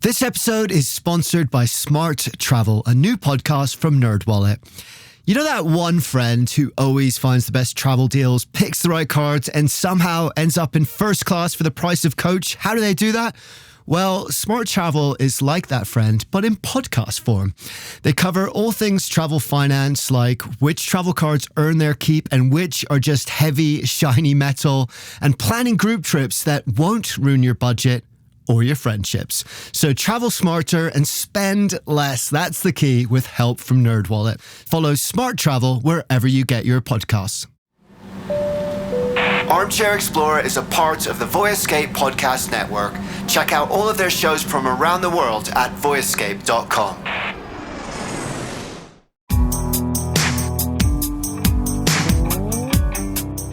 This episode is sponsored by Smart Travel, a new podcast from NerdWallet. You know that one friend who always finds the best travel deals, picks the right cards, and somehow ends up in first class for the price of coach? How do they do that? Well, Smart Travel is like that friend, but in podcast form. They cover all things travel finance, like which travel cards earn their keep and which are just heavy, shiny metal, and planning group trips that won't ruin your budget or your friendships. So travel smarter and spend less. That's the key with help from NerdWallet. Follow Smart Travel wherever you get your podcasts. Armchair Explorer is a part of the Voyescape podcast network. Check out all of their shows from around the world at voyescape.com.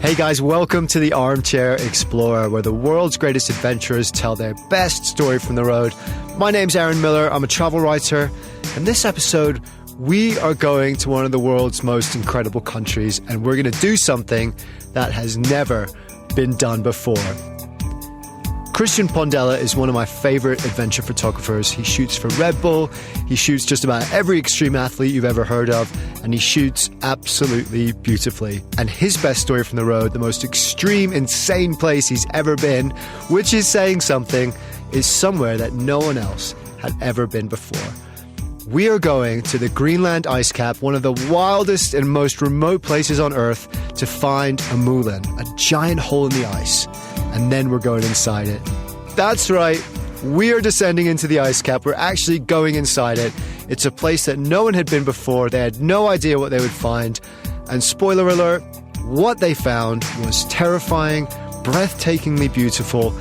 Hey guys, welcome to the Armchair Explorer, where the world's greatest adventurers tell their best story from the road. My name's Aaron Miller, I'm a travel writer, and this episode we are going to one of the world's most incredible countries, and we're going to do something that has never been done before. Christian Pondella is one of my favorite adventure photographers. He shoots for Red Bull, he shoots just about every extreme athlete you've ever heard of, and he shoots absolutely beautifully. And his best story from the road, the most extreme, insane place he's ever been, which is saying something, is somewhere that no one else had ever been before. We are going to the Greenland Ice Cap, one of the wildest and most remote places on Earth, to find a moulin, a giant hole in the ice. And then we're going inside it. That's right, we are descending into the ice cap. We're actually going inside it. It's a place that no one had been before. They had no idea what they would find. And spoiler alert, what they found was terrifying, breathtakingly beautiful,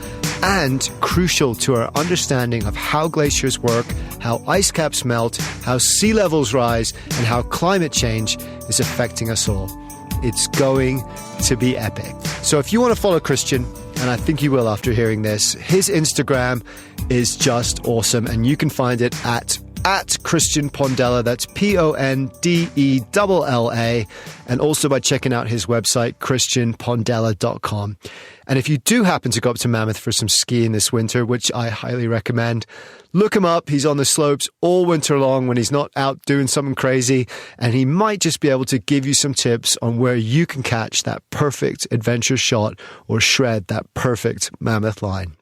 and crucial to our understanding of how glaciers work, how ice caps melt, how sea levels rise, and how climate change is affecting us all. It's going to be epic. So if you want to follow Christian, and I think you will after hearing this, his Instagram is just awesome, and you can find it at Christian Pondella, that's Pondella, and also by checking out his website, christianpondella.com. And if you do happen to go up to Mammoth for some skiing this winter, which I highly recommend, look him up. He's on the slopes all winter long when he's not out doing something crazy, and he might just be able to give you some tips on where you can catch that perfect adventure shot or shred that perfect Mammoth line.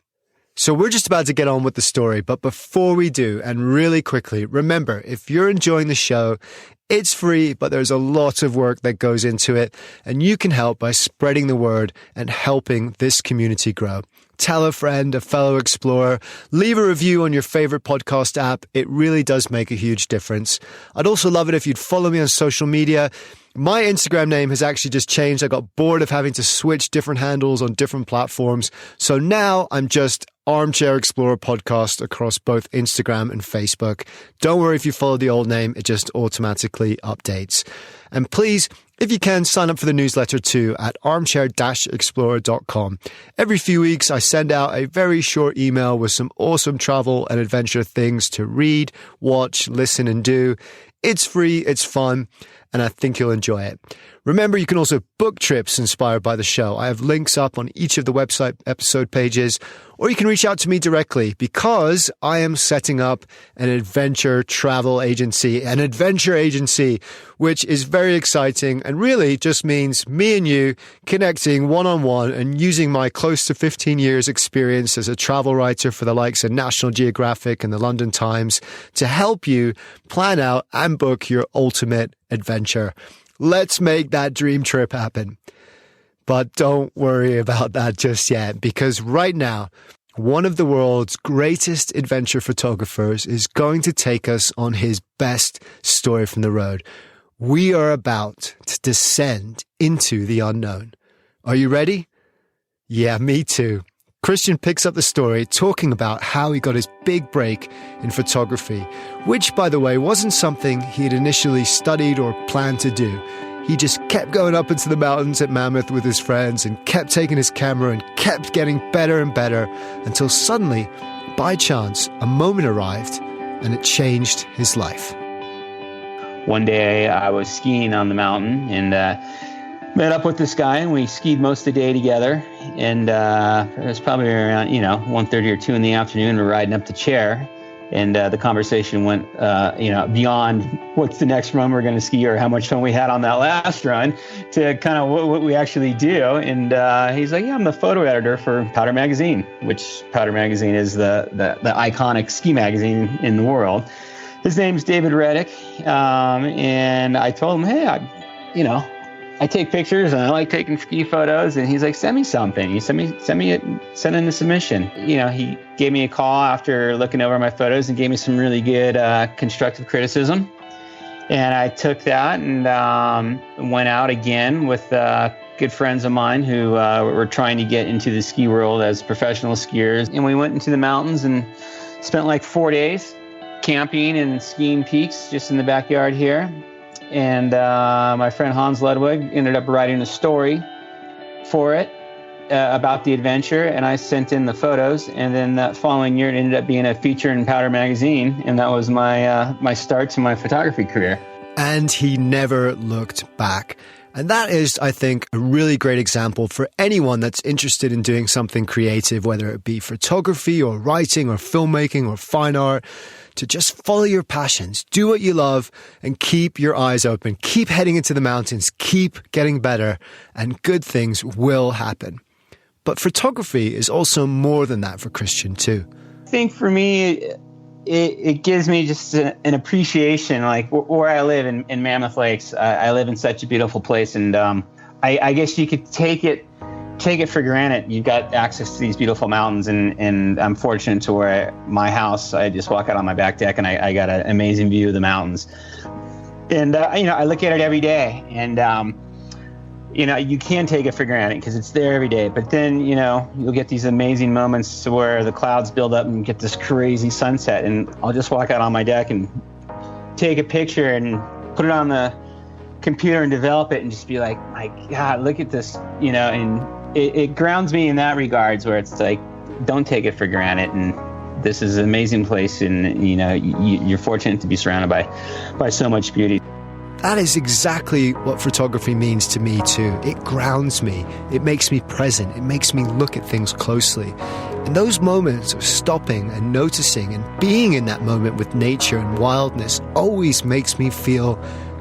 So we're just about to get on with the story, but before we do, and really quickly, remember, if you're enjoying the show, it's free, but there's a lot of work that goes into it, and you can help by spreading the word and helping this community grow. Tell a friend, a fellow explorer, leave a review on your favorite podcast app. It really does make a huge difference. I'd also love it if you'd follow me on social media. My Instagram name has actually just changed. I got bored of having to switch different handles on different platforms. So now I'm just Armchair Explorer Podcast across both Instagram and Facebook. Don't worry if you follow the old name, it just automatically updates. And please, if you can, sign up for the newsletter too at armchair-explorer.com. Every few weeks, I send out a very short email with some awesome travel and adventure things to read, watch, listen, and do. It's free, it's fun, and I think you'll enjoy it. Remember, you can also book trips inspired by the show. I have links up on each of the website episode pages, or you can reach out to me directly because I am setting up an adventure travel agency, which is very exciting and really just means me and you connecting one-on-one and using my close to 15 years experience as a travel writer for the likes of National Geographic and the London Times to help you plan out and book your ultimate adventure. Let's make that dream trip happen. But don't worry about that just yet, because right now, one of the world's greatest adventure photographers is going to take us on his best story from the road. We are about to descend into the unknown. Are you ready? Yeah, me too. Christian picks up the story talking about how he got his big break in photography, which, by the way, wasn't something he had initially studied or planned to do. He just kept going up into the mountains at Mammoth with his friends and kept taking his camera and kept getting better and better until suddenly, by chance, a moment arrived and it changed his life. One day I was skiing on the mountain and met up with this guy, and we skied most of the day together. And it was probably around, 1:30 or 2 in the afternoon. We're riding up the chair, And the conversation went, beyond what's the next run we're going to ski or how much fun we had on that last run to kind of what we actually do. And he's like, yeah, I'm the photo editor for Powder Magazine, which Powder Magazine is the iconic ski magazine in the world. His name's David Reddick. And I told him, hey, I take pictures and I like taking ski photos. And he's like, send me something. He send in the submission. He gave me a call after looking over my photos and gave me some really good constructive criticism. And I took that and went out again with good friends of mine who were trying to get into the ski world as professional skiers. And we went into the mountains and spent like 4 days camping and skiing peaks just in the backyard here. And my friend Hans Ludwig ended up writing a story for it about the adventure, and I sent in the photos. And then that following year, it ended up being a feature in Powder Magazine, and that was my start to my photography career. And he never looked back. And that is, I think, a really great example for anyone that's interested in doing something creative, whether it be photography or writing or filmmaking or fine art, to just follow your passions, do what you love, and keep your eyes open. Keep heading into the mountains, keep getting better, and good things will happen. But photography is also more than that for Christian too. I think for me, it gives me just an appreciation, like where I live in Mammoth Lakes. I live in such a beautiful place, and I guess you could take it for granted. You've got access to these beautiful mountains, and I'm fortunate to where my house, I just walk out on my back deck and I got an amazing view of the mountains. And, I look at it every day, and, you can take it for granted because it's there every day. But then, you'll get these amazing moments where the clouds build up and you get this crazy sunset, and I'll just walk out on my deck and take a picture and put it on the computer and develop it and just be like, my God, look at this, and it grounds me in that regards, where it's like, don't take it for granted. And this is an amazing place, and you're fortunate to be surrounded by so much beauty. That is exactly what photography means to me too. It grounds me. It makes me present. It makes me look at things closely. And those moments of stopping and noticing and being in that moment with nature and wildness always makes me feel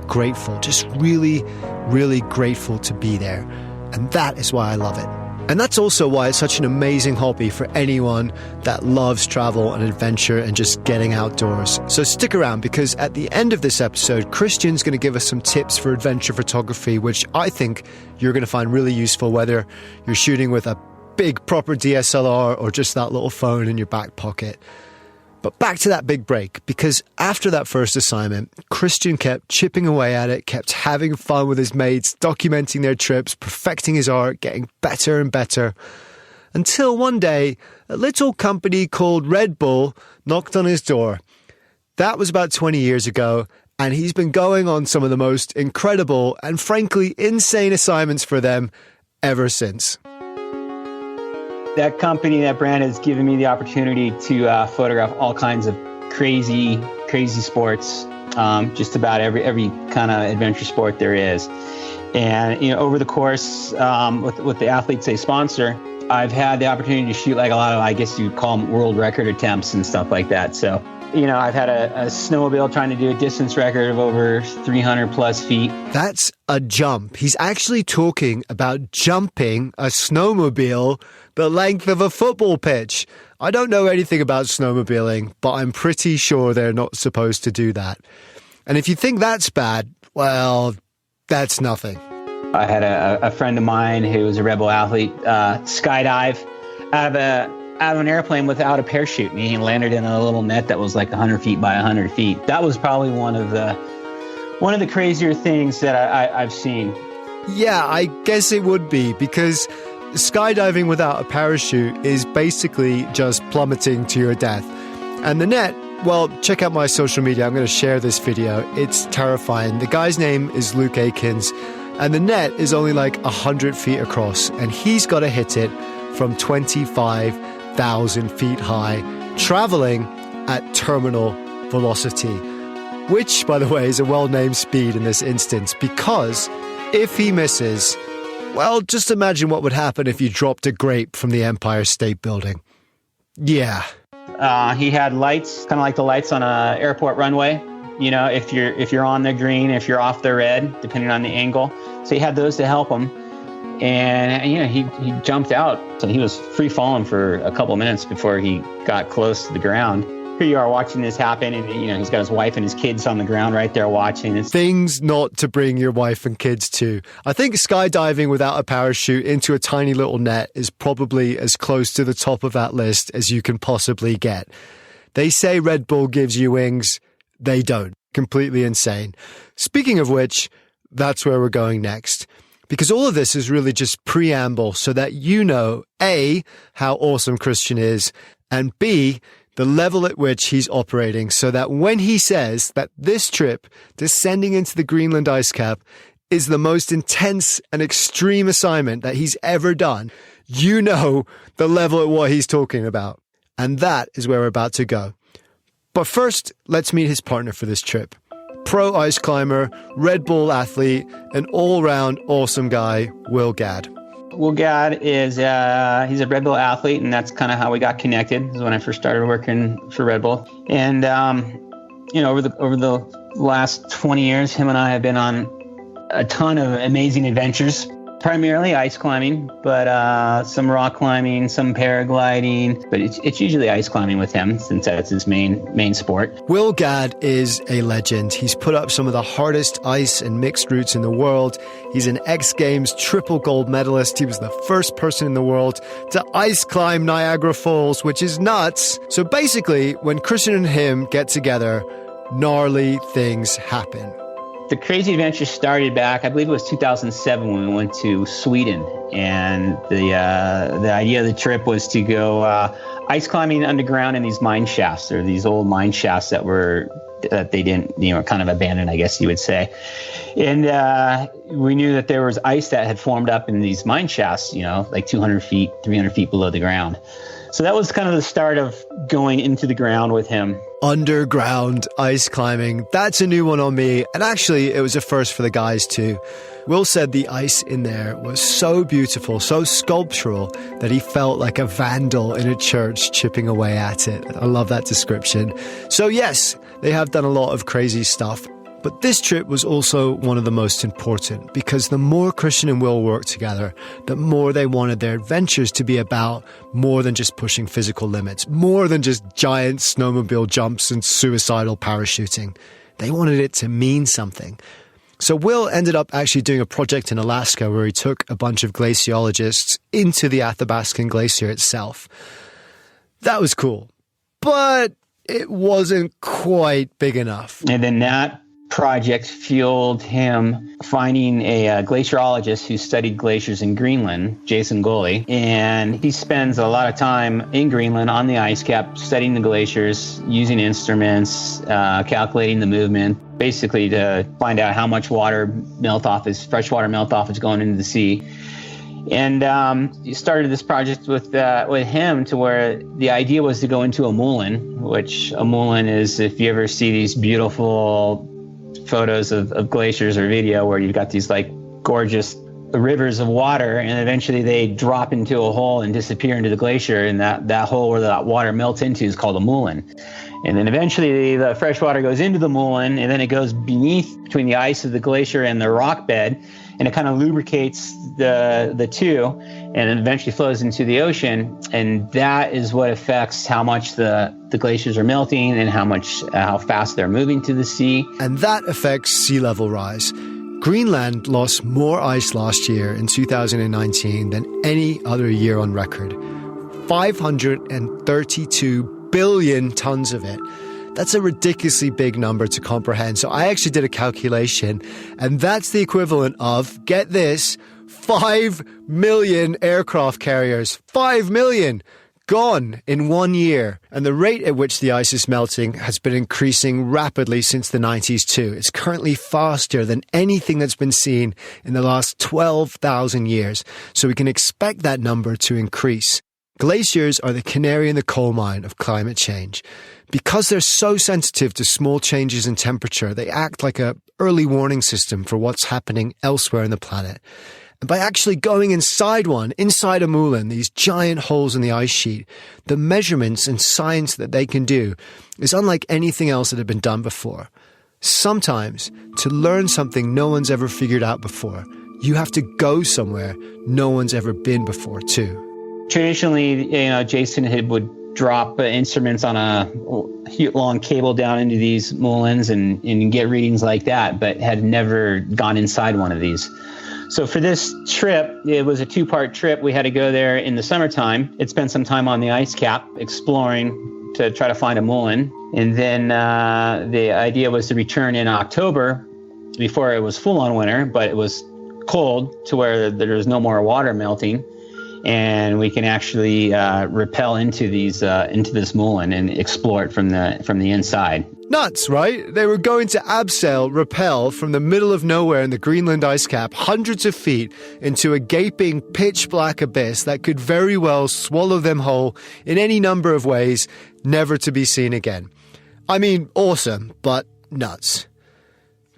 grateful, just really, really grateful to be there. And that is why I love it. And that's also why it's such an amazing hobby for anyone that loves travel and adventure and just getting outdoors. So stick around, because at the end of this episode, Christian's going to give us some tips for adventure photography, which I think you're going to find really useful, whether you're shooting with a big proper DSLR or just that little phone in your back pocket. But back to that big break, because after that first assignment, Christian kept chipping away at it, kept having fun with his mates, documenting their trips, perfecting his art, getting better and better, until one day, a little company called Red Bull knocked on his door. That was about 20 years ago, and he's been going on some of the most incredible and frankly insane assignments for them ever since. That company, that brand, has given me the opportunity to photograph all kinds of crazy sports, just about every kind of adventure sport there is. And over the course, with the athletes they sponsor, I've had the opportunity to shoot like a lot of, I guess you'd call them world record attempts and stuff like that. So, I've had a snowmobile trying to do a distance record of over 300 plus feet. That's a jump. He's actually talking about jumping a snowmobile the length of a football pitch. I don't know anything about snowmobiling, but I'm pretty sure they're not supposed to do that. And if you think that's bad, well, that's nothing. I had a friend of mine who was a rebel athlete skydive out of an airplane without a parachute, and he landed in a little net that was like 100 feet by 100 feet. That was probably one of the crazier things that I've seen. Yeah, I guess it would be, because skydiving without a parachute is basically just plummeting to your death. And the net, well, check out my social media. I'm going to share this video. It's terrifying. The guy's name is Luke Akins, and the net is only like 100 feet across, and he's got to hit it from 25,000 feet high, traveling at terminal velocity, which, by the way, is a well-named speed in this instance, because if he misses, well, just imagine what would happen if you dropped a grape from the Empire State Building. Yeah. He had lights, kind of like the lights on a airport runway. You know, if you're on the green, if you're off the red, depending on the angle. So he had those to help him. And, you know, he jumped out. So he was free falling for a couple of minutes before he got close to the ground. Here you are watching this happen, and, you know, he's got his wife and his kids on the ground right there watching. It's things not to bring your wife and kids to. I think skydiving without a parachute into a tiny little net is probably as close to the top of that list as you can possibly get. They say Red Bull gives you wings. They don't. Completely insane. Speaking of which, that's where we're going next. Because all of this is really just preamble so that you know, A, how awesome Christian is, and B, the level at which he's operating, so that when he says that this trip, descending into the Greenland Ice Cap, is the most intense and extreme assignment that he's ever done, you know the level at what he's talking about. And that is where we're about to go. But first, let's meet his partner for this trip. Pro ice climber, Red Bull athlete, an all-round awesome guy, Will Gadd. Will Gadd is he's a Red Bull athlete, and that's kind of how we got connected. Is when I first started working for Red Bull. And you know, over the last 20 years, him and I have been on a ton of amazing adventures. Primarily ice climbing, but some rock climbing, some paragliding. But it's usually ice climbing with him, since that's his main sport. Will Gadd is a legend. He's put up some of the hardest ice and mixed routes in the world. He's an X Games triple gold medalist. He was the first person in the world to ice climb Niagara Falls, which is nuts. So basically, when Christian and him get together, gnarly things happen. The crazy adventure started back, I believe it was 2007 when we went to Sweden. And the idea of the trip was to go ice climbing underground in these mine shafts, or these old mine shafts that they didn't, you know, kind of abandoned, I guess you would say. And we knew that there was ice that had formed up in these mine shafts, you know, like 200 feet, 300 feet below the ground. So that was kind of the start of going into the ground with him. Underground ice climbing. That's a new one on me. And actually, it was a first for the guys too. Will said the ice in there was so beautiful, so sculptural, that he felt like a vandal in a church chipping away at it. I love that description. So yes, they have done a lot of crazy stuff. But this trip was also one of the most important, because the more Christian and Will worked together, the more they wanted their adventures to be about more than just pushing physical limits, more than just giant snowmobile jumps and suicidal parachuting. They wanted it to mean something. So Will ended up actually doing a project in Alaska where he took a bunch of glaciologists into the Athabascan Glacier itself. That was cool, but it wasn't quite big enough. And then that project fueled him finding a glaciologist who studied glaciers in Greenland, Jason Gulley. And he spends a lot of time in Greenland on the ice cap, studying the glaciers, using instruments, calculating the movement, basically to find out how much freshwater melt off is going into the sea. And he started this project with him, to where the idea was to go into a moulin, which a moulin is, if you ever see these beautiful photos of glaciers or video where you've got these like gorgeous rivers of water, and eventually they drop into a hole and disappear into the glacier, and that hole where that water melts into is called a moulin. And then eventually the fresh water goes into the moulin, and then it goes beneath, between the ice of the glacier and the rock bed, and it kind of lubricates the two, and it eventually flows into the ocean. And that is what affects how much the glaciers are melting and how fast they're moving to the sea. And that affects sea level rise. Greenland lost more ice last year in 2019 than any other year on record. 532 billion tons of it. That's a ridiculously big number to comprehend. So I actually did a calculation, and that's the equivalent of, get this, 5 million aircraft carriers. 5 million gone in 1 year. And the rate at which the ice is melting has been increasing rapidly since the 90s too. It's currently faster than anything that's been seen in the last 12,000 years. So we can expect that number to increase. Glaciers are the canary in the coal mine of climate change. Because they're so sensitive to small changes in temperature, they act like an early warning system for what's happening elsewhere on the planet. And by actually going inside a moulin, these giant holes in the ice sheet, the measurements and science that they can do is unlike anything else that had been done before. Sometimes, to learn something no one's ever figured out before, you have to go somewhere no one's ever been before, too. Traditionally, Jason would drop instruments on a long cable down into these moulins and get readings like that, but had never gone inside one of these. So for this trip, it was a 2-part trip. We had to go there in the summertime. It spent some time on the ice cap exploring to try to find a moulin. And then the idea was to return in October before it was full on winter, but it was cold to where there was no more water melting. And we can actually rappel into this moulin and explore it from the inside. Nuts, right? They were going to abseil, rappel from the middle of nowhere in the Greenland Ice Cap, hundreds of feet, into a gaping, pitch-black abyss that could very well swallow them whole in any number of ways, never to be seen again. I mean, awesome, but nuts.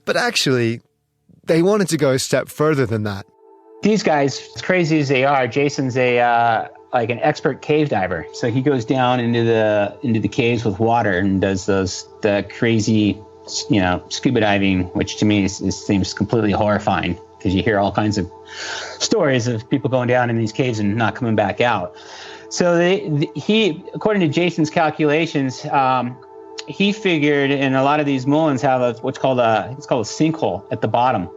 But actually, they wanted to go a step further than that. These guys, as crazy as they are, Jason's an expert cave diver. So he goes down into the caves with water and does the crazy, scuba diving, which to me seems completely horrifying because you hear all kinds of stories of people going down in these caves and not coming back out. So he, according to Jason's calculations, he figured, and a lot of these moulins have what's called a sinkhole at the bottom,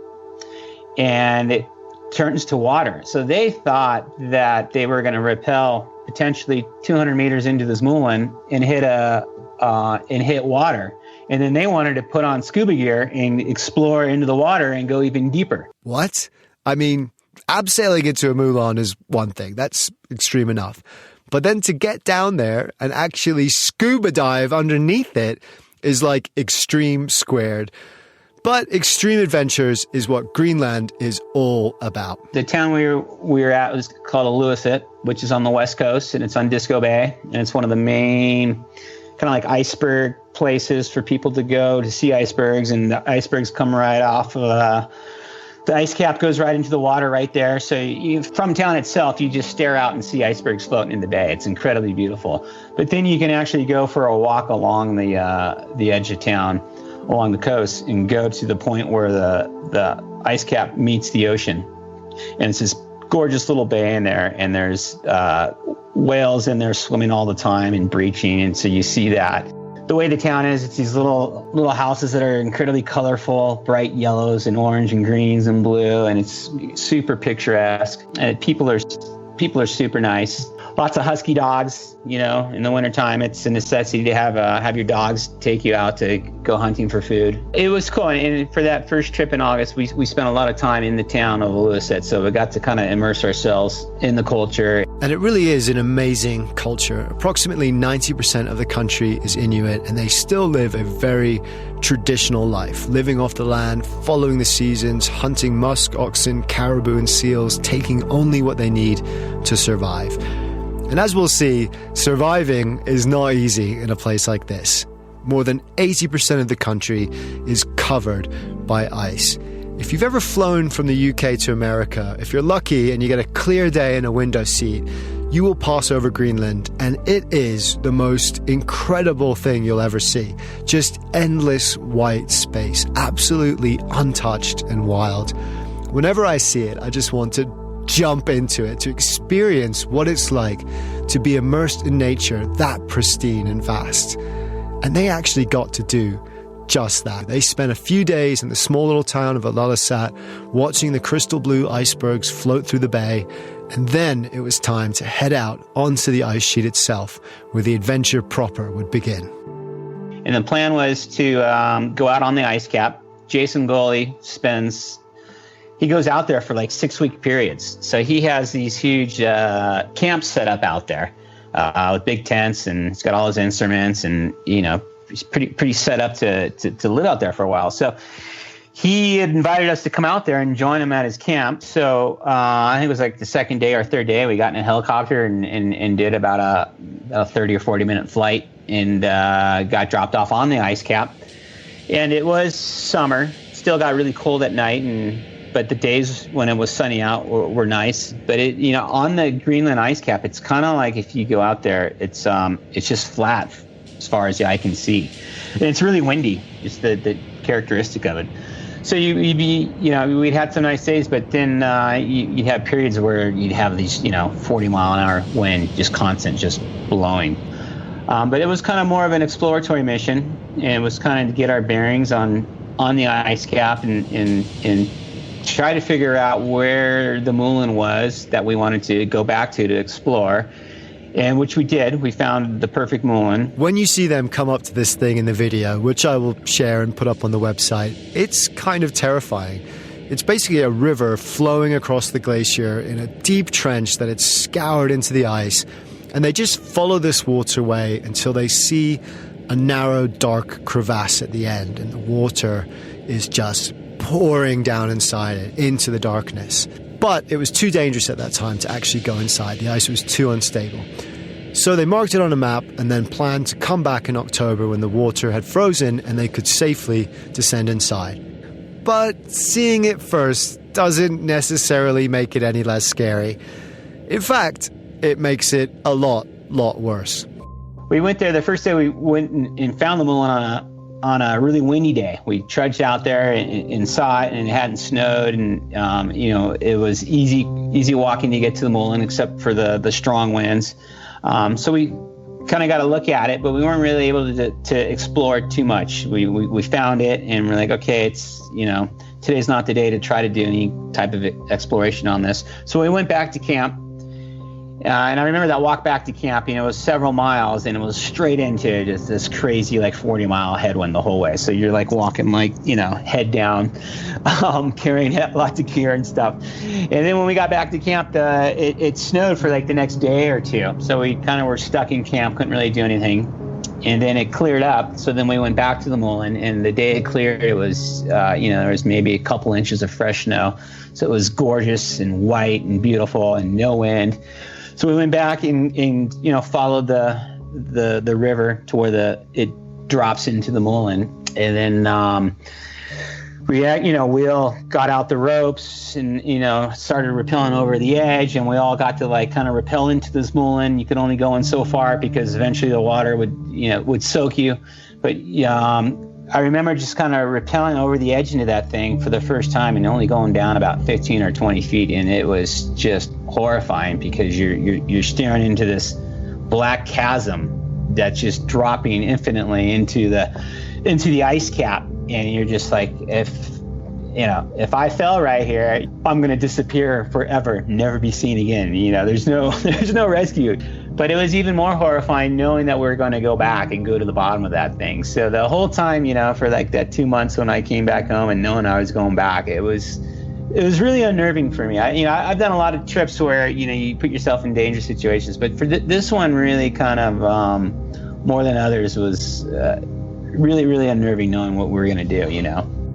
and it turns to water. So they thought that they were going to rappel potentially 200 meters into this moulin and hit water. And then they wanted to put on scuba gear and explore into the water and go even deeper. What? I mean, abseiling into a moulin is one thing. That's extreme enough. But then to get down there and actually scuba dive underneath it is like extreme squared. But extreme adventures is what Greenland is all about. The town we were at was called Inuit, which is on the west coast, and it's on Disco Bay. And it's one of the main kind of like iceberg places for people to go to see icebergs. And the icebergs come right off of the ice cap goes right into the water right there. So from town itself, you just stare out and see icebergs floating in the bay. It's incredibly beautiful. But then you can actually go for a walk along the edge of town, along the coast, and go to the point where the ice cap meets the ocean. And it's this gorgeous little bay in there, and there's whales in there swimming all the time and breaching, and so you see that. The way the town is, it's these little houses that are incredibly colorful, bright yellows and orange and greens and blue, and it's super picturesque. And people are super nice. Lots of husky dogs, in the wintertime, it's a necessity to have your dogs take you out to go hunting for food. It was cool. And for that first trip in August, we spent a lot of time in the town of Inuit. So we got to kind of immerse ourselves in the culture. And it really is an amazing culture. Approximately 90% of the country is Inuit, and they still live a very traditional life, living off the land, following the seasons, hunting musk oxen, caribou, and seals, taking only what they need to survive. And as we'll see, surviving is not easy in a place like this. More than 80% of the country is covered by ice. If you've ever flown from the UK to America, if you're lucky and you get a clear day in a window seat, you will pass over Greenland, and it is the most incredible thing you'll ever see. Just endless white space, absolutely untouched and wild. Whenever I see it, I just want to jump into it, to experience what it's like to be immersed in nature that pristine and vast. And they actually got to do just that. They spent a few days in the small little town of Ilulissat watching the crystal blue icebergs float through the bay, and then it was time to head out onto the ice sheet itself, where the adventure proper would begin. And the plan was to go out on the ice cap. Jason Gulley he goes out there for like 6-week periods. So he has these huge camps set up out there with big tents, and he's got all his instruments, and, he's pretty set up to live out there for a while. So he had invited us to come out there and join him at his camp. So I think it was like the second day or third day, we got in a helicopter and did about a 30 or 40 minute flight, and got dropped off on the ice cap. And it was summer, still got really cold at night, but the days when it was sunny out were nice. But on the Greenland Ice Cap, it's kind of like if you go out there, it's just flat as far as the eye can see, and it's really windy. It's the characteristic of it. So we'd had some nice days, but then you'd have periods where you'd have these 40-mile-an-hour wind, just constant, just blowing. But it was kind of more of an exploratory mission, and it was kind of to get our bearings on the ice cap and try to figure out where the moulin was that we wanted to go back to explore, and which we did. We found the perfect moulin. When you see them come up to this thing in the video, which I will share and put up on the website, it's kind of terrifying. It's basically a river flowing across the glacier in a deep trench that it's scoured into the ice, and they just follow this waterway until they see a narrow, dark crevasse at the end, and the water is just pouring down inside it into the darkness. But it was too dangerous at that time to actually go inside. The ice was too unstable. So they marked it on a map and then planned to come back in October when the water had frozen and they could safely descend inside. But seeing it first doesn't necessarily make it any less scary. In fact, it makes it a lot worse. We went there the first day. We went and found the moulin on a really windy day. We trudged out there and saw it, and it hadn't snowed, and it was easy walking to get to the moulin, except for the strong winds. So we kind of got a look at it, but we weren't really able to explore it too much. We found it, and we're like, okay, it's today's not the day to try to do any type of exploration on this. So we went back to camp. And I remember that walk back to camp, it was several miles, and it was straight into just this crazy 40-mile headwind the whole way. So you're walking head down, carrying lots of gear and stuff. And then when we got back to camp, it snowed for the next day or two. So we kind of were stuck in camp, couldn't really do anything. And then it cleared up. So then we went back to the moulin, and the day it cleared, it was, there was maybe a couple inches of fresh snow. So it was gorgeous and white and beautiful and no wind. So we went back and followed the river to where it drops into the moulin, and then Will got out the ropes and started rappelling over the edge, and we all got to kind of rappel into this moulin. You could only go in so far because eventually the water would soak you, but I remember just kind of rappelling over the edge into that thing for the first time and only going down about 15 or 20 feet. And it was just horrifying because you're staring into this black chasm that's just dropping infinitely into the ice cap. And you're just like, if I fell right here, I'm going to disappear forever, never be seen again. There's no rescue. But it was even more horrifying knowing that we were going to go back and go to the bottom of that thing. So the whole time, for that 2 months when I came back home and knowing I was going back, it was really unnerving for me. I've done a lot of trips where, you put yourself in dangerous situations. But for this one really kind of more than others was really, really unnerving knowing what we were going to do,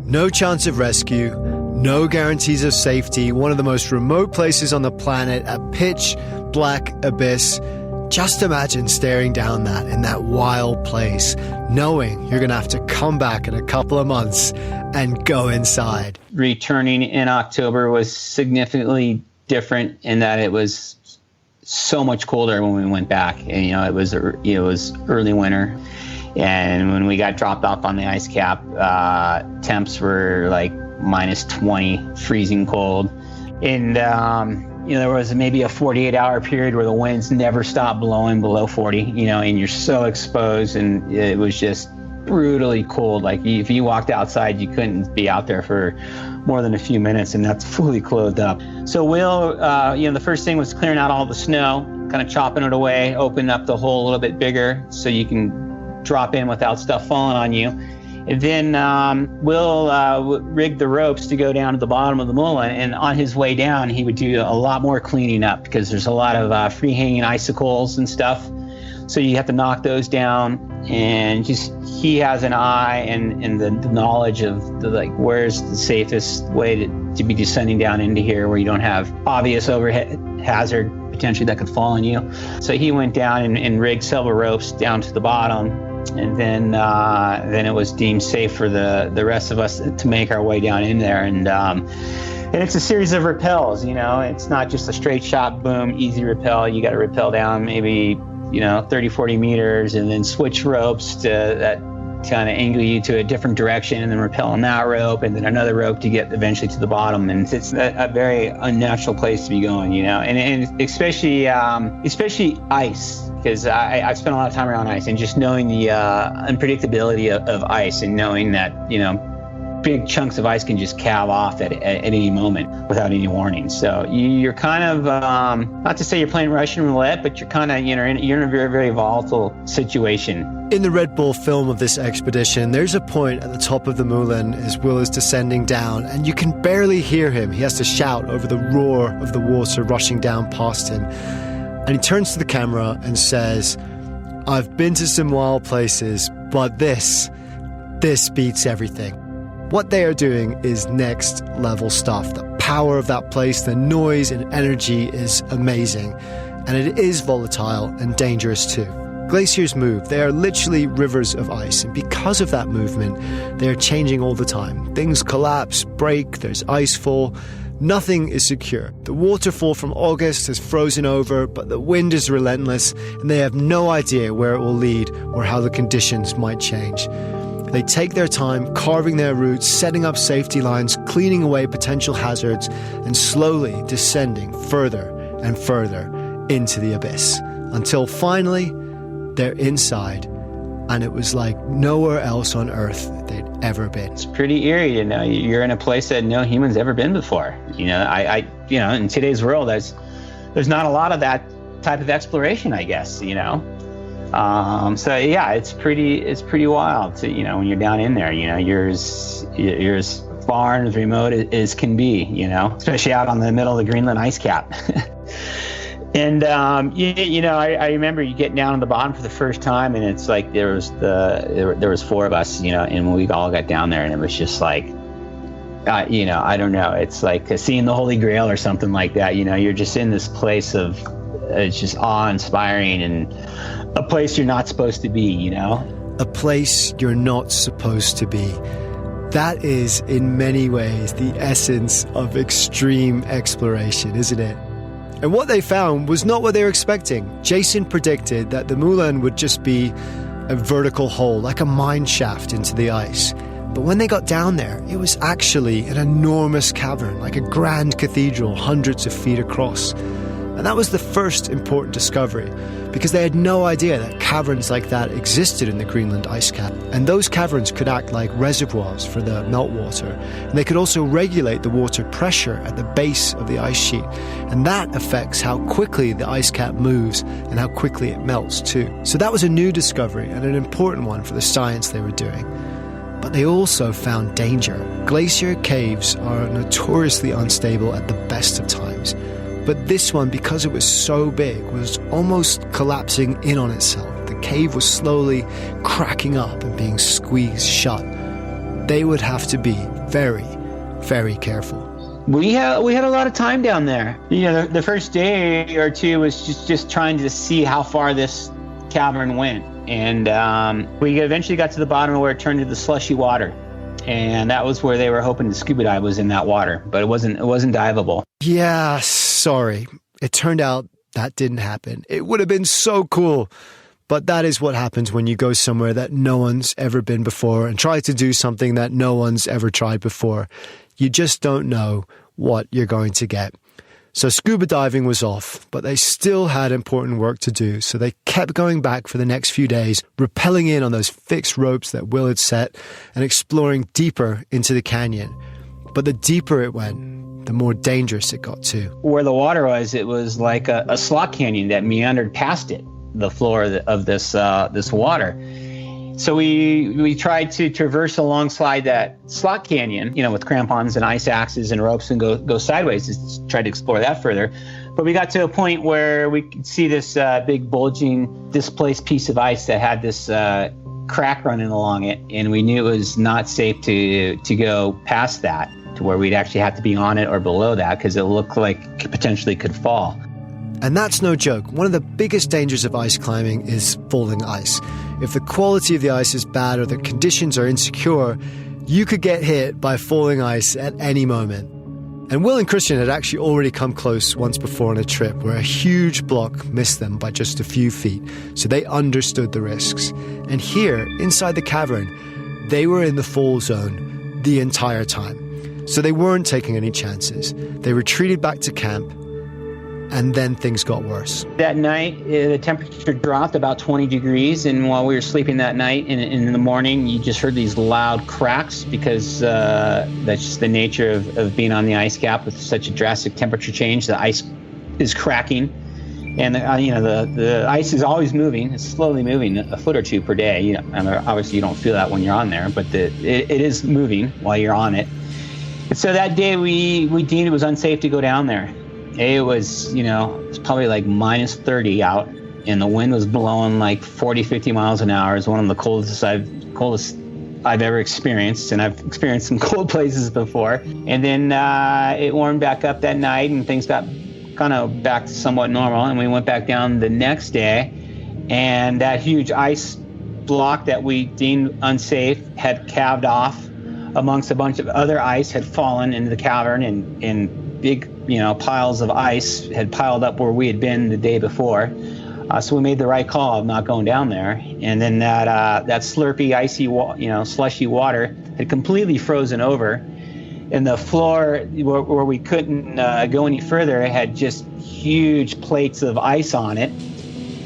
No chance of rescue, no guarantees of safety, one of the most remote places on the planet, a pitch black abyss. Just imagine staring down that in that wild place, knowing you're going to have to come back in a couple of months and go inside. Returning in October was significantly different in that it was so much colder when we went back. And, it was early winter. And when we got dropped off on the ice cap, temps were minus 20, freezing cold. And, there was maybe a 48-hour period where the winds never stopped blowing below 40, and you're so exposed, and it was just brutally cold. If you walked outside, you couldn't be out there for more than a few minutes, and that's fully clothed up. So Will, the first thing was clearing out all the snow, kind of chopping it away, opening up the hole a little bit bigger so you can drop in without stuff falling on you. And then Will rigged the ropes to go down to the bottom of the moulin, and on his way down, he would do a lot more cleaning up because there's a lot of free-hanging icicles and stuff. So you have to knock those down, and he has an eye and the knowledge of where's the safest way to be descending down into here where you don't have obvious overhead hazard potentially that could fall on you. So he went down and rigged several ropes down to the bottom. And then it was deemed safe for the rest of us to make our way down in there. And And it's a series of rappels, it's not just a straight shot, boom, easy rappel. You got to rappel down maybe, 30, 40 meters and then switch ropes that kind of angle you to a different direction and then rappel on that rope and then another rope to get eventually to the bottom. And it's a very unnatural place to be going, and especially ice, because I've spent a lot of time around ice, and just knowing the unpredictability of ice, and knowing that, big chunks of ice can just calve off at any moment without any warning. So you're kind of, not to say you're playing Russian roulette, but you're kind of, you're in a very, very volatile situation. In the Red Bull film of this expedition, there's a point at the top of the moulin as Will is descending down, and you can barely hear him. He has to shout over the roar of the water rushing down past him. And he turns to the camera and says, "I've been to some wild places, but this beats everything." What they are doing is next level stuff. The power of that place, the noise and energy is amazing. And it is volatile and dangerous too. Glaciers move. They are literally rivers of ice. And because of that movement, they are changing all the time. Things collapse, break, there's icefall. Nothing is secure. The waterfall from August has frozen over, but the wind is relentless, and they have no idea where it will lead or how the conditions might change. They take their time carving their routes, setting up safety lines, cleaning away potential hazards, and slowly descending further and further into the abyss, until finally they're inside, and it was like nowhere else on Earth they'd ever been. It's pretty eerie, You're in a place that no human's ever been before. In today's world, there's not a lot of that type of exploration, I guess. So yeah, it's pretty wild to, when you're down in there, you're as far and as remote as can be, especially out on the middle of the Greenland Ice Cap. And, I remember you getting down on the bottom for the first time, and it's like there was four of us, and we all got down there, and it was just like, I don't know. It's like seeing the Holy Grail or something like that. You're just in this place of, it's just awe-inspiring, and a place you're not supposed to be, A place you're not supposed to be. That is, in many ways, the essence of extreme exploration, isn't it? And what they found was not what they were expecting. Jason predicted that the moulin would just be a vertical hole, like a mine shaft into the ice. But when they got down there, it was actually an enormous cavern, like a grand cathedral, hundreds of feet across. And that was the first important discovery, because they had no idea that caverns like that existed in the Greenland Ice Cap. And those caverns could act like reservoirs for the meltwater. And they could also regulate the water pressure at the base of the ice sheet. And that affects how quickly the ice cap moves and how quickly it melts too. So that was a new discovery and an important one for the science they were doing. But they also found danger. Glacier caves are notoriously unstable at the best of times. But this one, because it was so big, was almost collapsing in on itself. The cave was slowly cracking up and being squeezed shut. They would have to be very, very careful. We had a lot of time down there. The first day or two was just trying to see how far this cavern went. And we eventually got to the bottom where it turned into slushy water. And that was where they were hoping to scuba dive, was in that water. But it wasn't diveable. Yeah, sorry. It turned out that didn't happen. It would have been so cool. But that is what happens when you go somewhere that no one's ever been before and try to do something that no one's ever tried before. You just don't know what you're going to get. So scuba diving was off, but they still had important work to do. So they kept going back for the next few days, rappelling in on those fixed ropes that Will had set and exploring deeper into the canyon. But the deeper it went, the more dangerous it got too. Where the water was, it was like a slot canyon that meandered past it, the floor of this water. So we tried to traverse alongside that slot canyon, with crampons and ice axes and ropes and go sideways to try to explore that further. But we got to a point where we could see this big bulging displaced piece of ice that had this crack running along it. And we knew it was not safe to go past that to where we'd actually have to be on it or below that, because it looked like it potentially could fall. And that's no joke. One of the biggest dangers of ice climbing is falling ice. If the quality of the ice is bad or the conditions are insecure, you could get hit by falling ice at any moment. And Will and Christian had actually already come close once before on a trip where a huge block missed them by just a few feet, so they understood the risks. And here, inside the cavern, they were in the fall zone the entire time. So they weren't taking any chances. They retreated back to camp, and then things got worse. That night, the temperature dropped about 20 degrees, and while we were sleeping that night, in the morning, you just heard these loud cracks because that's just the nature of being on the ice cap with such a drastic temperature change. The ice is cracking, and the ice is always moving. It's slowly moving a foot or two per day. And obviously you don't feel that when you're on there, but it is moving while you're on it. And so that day we deemed it was unsafe to go down there. It was, it's probably like minus 30 out, and the wind was blowing like 40, 50 miles an hour. It's one of the coldest I've ever experienced, and I've experienced some cold places before. And then it warmed back up that night, and things got kind of back to somewhat normal, and we went back down the next day, and that huge ice block that we deemed unsafe had calved off amongst a bunch of other ice, had fallen into the cavern, and big piles of ice had piled up where we had been the day before. So we made the right call of not going down there. And then that slurpy, icy, slushy water had completely frozen over. And the floor where we couldn't go any further had just huge plates of ice on it.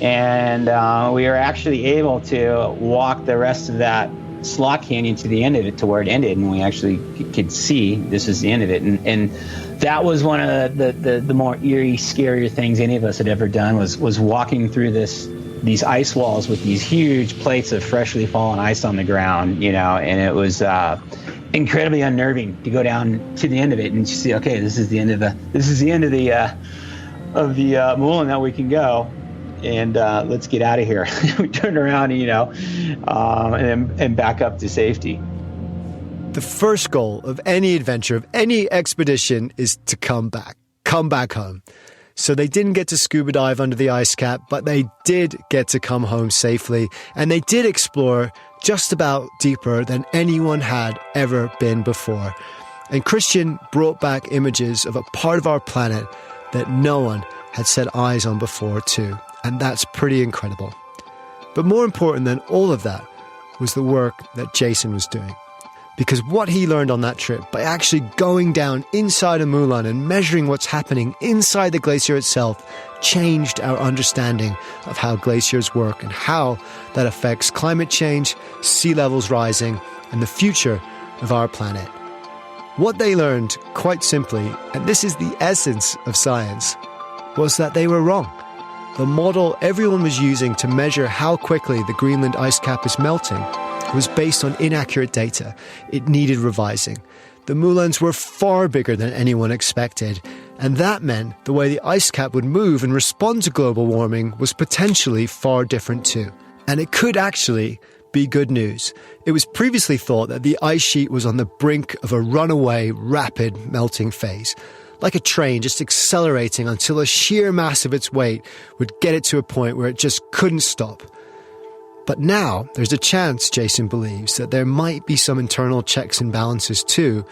And we were actually able to walk the rest of that slot canyon to the end of it, to where it ended, and we actually could see this is the end of it. And that was one of the more eerie, scarier things any of us had ever done, was walking through these ice walls with these huge plates of freshly fallen ice on the ground, and it was incredibly unnerving to go down to the end of it and see, okay, this is the end of the moulin that we can go. And let's get out of here. We turned around, and back up to safety. The first goal of any adventure, of any expedition, is to come back home. So they didn't get to scuba dive under the ice cap, but they did get to come home safely. And they did explore just about deeper than anyone had ever been before. And Christian brought back images of a part of our planet that no one had set eyes on before too. And that's pretty incredible. But more important than all of that was the work that Jason was doing. Because what he learned on that trip, by actually going down inside a moulin and measuring what's happening inside the glacier itself, changed our understanding of how glaciers work and how that affects climate change, sea levels rising, and the future of our planet. What they learned, quite simply, and this is the essence of science, was that they were wrong. The model everyone was using to measure how quickly the Greenland ice cap is melting was based on inaccurate data. It needed revising. The moulins were far bigger than anyone expected, and that meant the way the ice cap would move and respond to global warming was potentially far different too. And it could actually be good news. It was previously thought that the ice sheet was on the brink of a runaway, rapid melting phase, like a train just accelerating until the sheer mass of its weight would get it to a point where it just couldn't stop. But now there's a chance, Jason believes, that there might be some internal checks and balances too,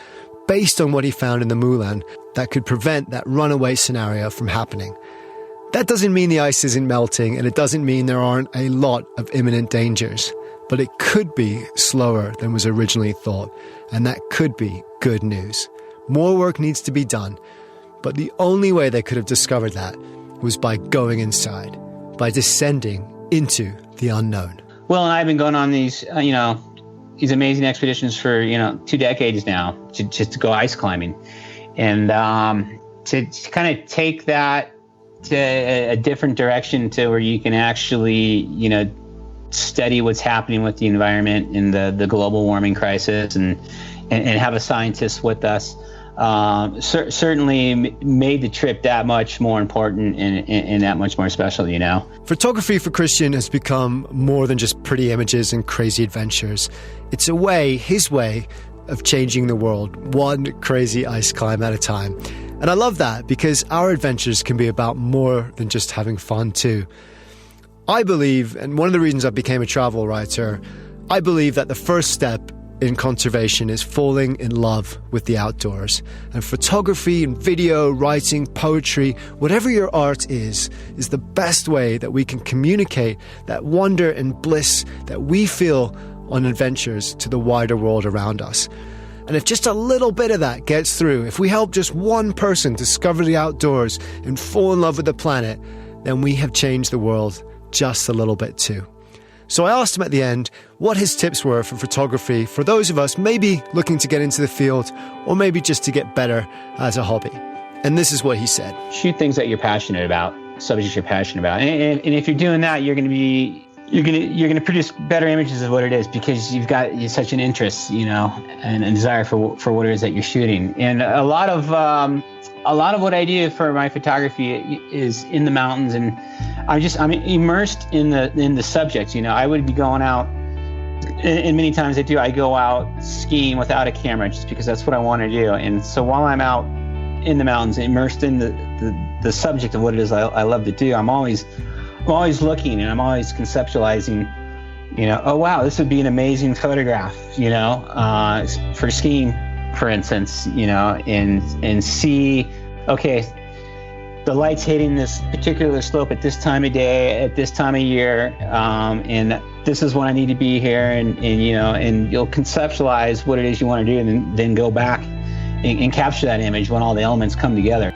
based on what he found in the moulin, that could prevent that runaway scenario from happening. That doesn't mean the ice isn't melting, and it doesn't mean there aren't a lot of imminent dangers, but it could be slower than was originally thought, and that could be good news. More work needs to be done, but the only way they could have discovered that was by going inside, by descending into the unknown. Will and I have been going on these amazing expeditions for, 2 decades now, just to go ice climbing. And to kind of take that to a different direction, to where you can actually, study what's happening with the environment and the global warming crisis, and have a scientist with us, certainly made the trip that much more important and that much more special, Photography for Christian has become more than just pretty images and crazy adventures. It's a way, his way, of changing the world, one crazy ice climb at a time. And I love that, because our adventures can be about more than just having fun too. I believe, and one of the reasons I became a travel writer, I believe that the first step in conservation is falling in love with the outdoors. And photography and video, writing, poetry, whatever your art is the best way that we can communicate that wonder and bliss that we feel on adventures to the wider world around us. And if just a little bit of that gets through, if we help just one person discover the outdoors and fall in love with the planet, then we have changed the world just a little bit too. So I asked him at the end what his tips were for photography for those of us maybe looking to get into the field or maybe just to get better as a hobby. And this is what he said. Shoot things that you're passionate about, subjects you're passionate about. And if you're doing that, you're going to produce better images of what it is because you've got such an interest, and a desire for what it is that you're shooting. And a lot of what I do for my photography is in the mountains, and I'm immersed in the subjects. I would be going out, and many times I go out skiing without a camera just because that's what I want to do. And so while I'm out in the mountains, immersed in the subject of what it is I love to do, I'm always looking and I'm always conceptualizing, oh wow, this would be an amazing photograph, for skiing, for instance, and see, okay, the light's hitting this particular slope at this time of day, at this time of year, and this is when I need to be here, and you'll conceptualize what it is you want to do, and then go back and capture that image when all the elements come together.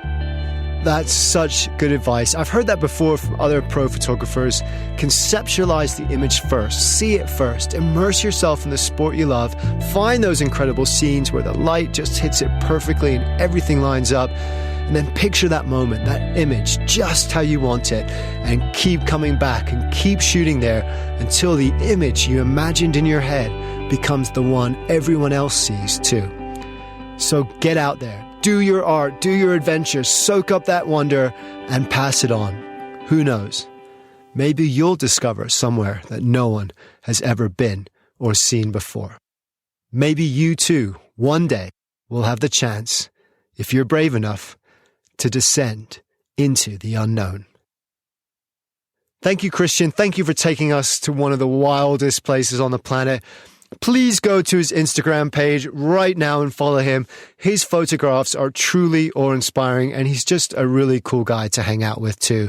That's such good advice. I've heard that before from other pro photographers. Conceptualize the image first, see it first, immerse yourself in the sport you love, find those incredible scenes where the light just hits it perfectly and everything lines up, and then picture that moment, that image, just how you want it, and keep coming back and keep shooting there until the image you imagined in your head becomes the one everyone else sees too. So get out there. Do your art, do your adventure, soak up that wonder and pass it on. Who knows? Maybe you'll discover somewhere that no one has ever been or seen before. Maybe you too, one day, will have the chance, if you're brave enough, to descend into the unknown. Thank you, Christian. Thank you for taking us to one of the wildest places on the planet. Please go to his Instagram page right now and follow him. His photographs are truly awe-inspiring, and he's just a really cool guy to hang out with too.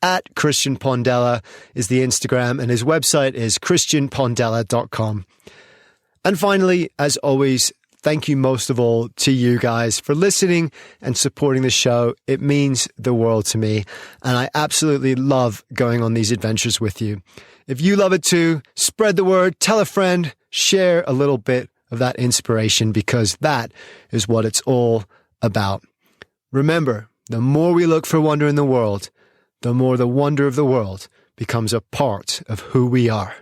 At Christian Pondella is the Instagram, and his website is christianpondella.com. And finally, as always, thank you most of all to you guys for listening and supporting the show. It means the world to me, and I absolutely love going on these adventures with you. If you love it too, spread the word, tell a friend, share a little bit of that inspiration, because that is what it's all about. Remember, the more we look for wonder in the world, the more the wonder of the world becomes a part of who we are.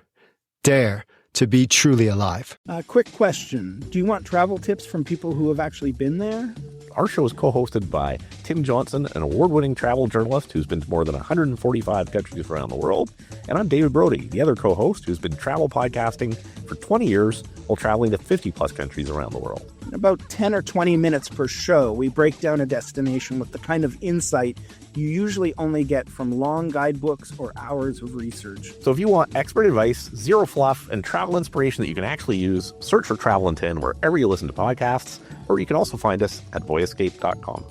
Dare to be truly alive. Quick question. Do you want travel tips from people who have actually been there? Our show is co-hosted by Tim Johnson, an award-winning travel journalist who's been to more than 145 countries around the world. And I'm David Brody, the other co-host who's been travel podcasting for 20 years while traveling to 50-plus countries around the world. In about 10 or 20 minutes per show, we break down a destination with the kind of insight you usually only get from long guidebooks or hours of research. So if you want expert advice, zero fluff, and travel inspiration that you can actually use, search for Travel in 10 wherever you listen to podcasts, or you can also find us at boyescape.com.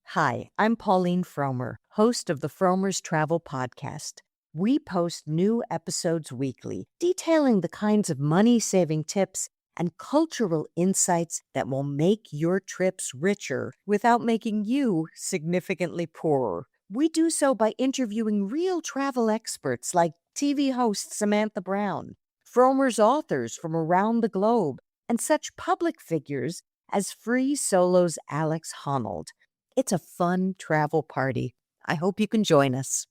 Hi, I'm Pauline Fromer, host of the Fromer's Travel Podcast. We post new episodes weekly, detailing the kinds of money-saving tips and cultural insights that will make your trips richer without making you significantly poorer. We do so by interviewing real travel experts like TV host Samantha Brown, Fromer's authors from around the globe, and such public figures as Free Solo's Alex Honnold. It's a fun travel party. I hope you can join us.